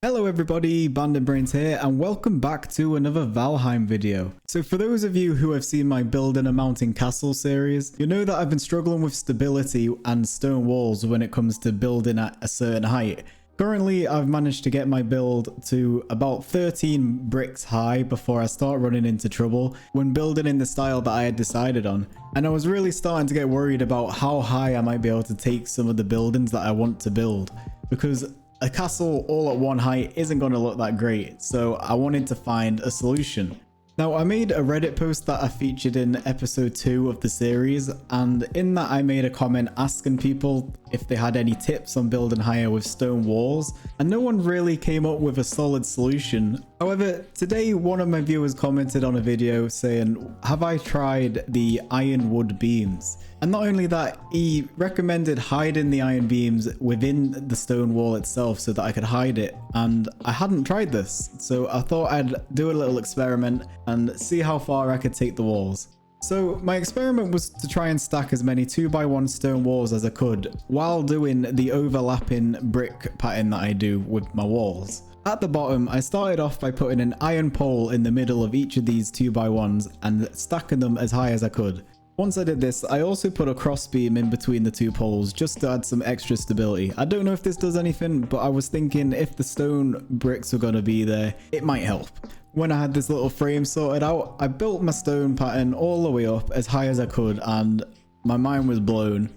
Hello everybody, Banditbrains here, and welcome back to another Valheim video. So for those of you who have seen my Building a Mountain Castle series, you know that I've been struggling with stability and stone walls when it comes to building at a certain height. Currently, I've managed to get my build to about 13 bricks high before I start running into trouble when building in the style that I had decided on. And I was really starting to get worried about how high I might be able to take some of the buildings that I want to build, because a castle all at one height isn't going to look that great, so I wanted to find a solution. Now, I made a Reddit post that I featured in episode 2 of the series, and in that I made a comment asking people if they had any tips on building higher with stone walls, and no one really came up with a solid solution. However, today one of my viewers commented on a video saying, have I tried the iron wood beams? And not only that, he recommended hiding the iron beams within the stone wall itself so that I could hide it, and I hadn't tried this, so I thought I'd do a little experiment and see how far I could take the walls. So my experiment was to try and stack as many 2x1 stone walls as I could while doing the overlapping brick pattern that I do with my walls. At the bottom, I started off by putting an iron pole in the middle of each of these 2x1s and stacking them as high as I could. Once I did this, I also put a crossbeam in between the two poles just to add some extra stability. I don't know if this does anything, but I was thinking if the stone bricks were going to be there, it might help. When I had this little frame sorted out, I built my stone pattern all the way up as high as I could, and my mind was blown.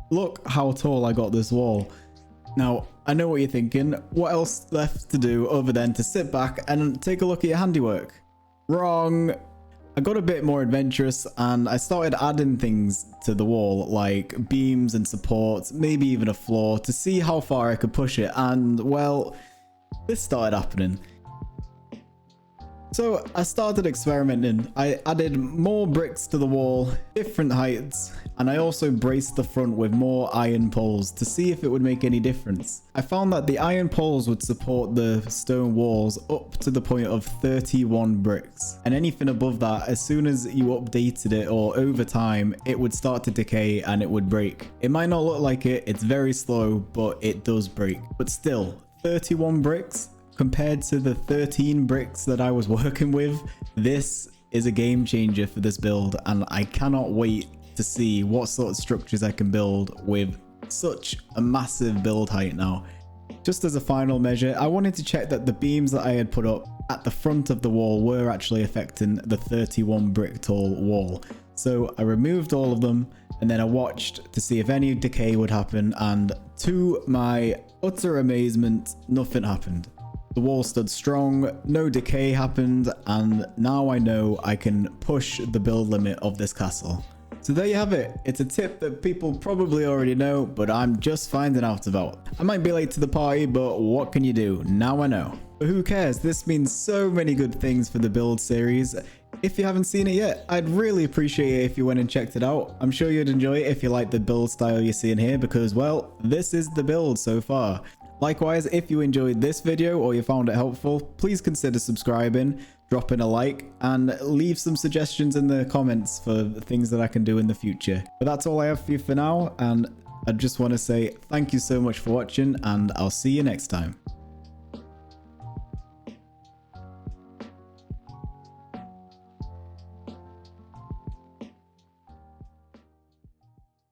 Look how tall I got this wall. Now, I know what you're thinking, what else left to do other than to sit back and take a look at your handiwork? Wrong! I got a bit more adventurous and I started adding things to the wall like beams and supports, maybe even a floor, to see how far I could push it, and well, this started happening. So I started experimenting. I added more bricks to the wall, different heights, and I also braced the front with more iron poles to see if it would make any difference. I found that the iron poles would support the stone walls up to the point of 31 bricks, and anything above that, as soon as you updated it or over time, it would start to decay and it would break. It might not look like it, it's very slow, but it does break. But still, 31 bricks? Compared to the 13 bricks that I was working with, this is a game changer for this build, and I cannot wait to see what sort of structures I can build with such a massive build height now. Just as a final measure, I wanted to check that the beams that I had put up at the front of the wall were actually affecting the 31 brick tall wall. So I removed all of them, and then I watched to see if any decay would happen, and to my utter amazement, nothing happened. The wall stood strong, no decay happened, and now I know I can push the build limit of this castle. So there you have it. It's a tip that people probably already know, but I'm just finding out about. I might be late to the party, but what can you do? Now I know. But who cares? This means so many good things for the build series. If you haven't seen it yet, I'd really appreciate it if you went and checked it out. I'm sure you'd enjoy it if you like the build style you're seeing here, because, well, this is the build so far. Likewise, if you enjoyed this video or you found it helpful, please consider subscribing, dropping a like, and leave some suggestions in the comments for things that I can do in the future. But that's all I have for you for now, and I just want to say thank you so much for watching, and I'll see you next time.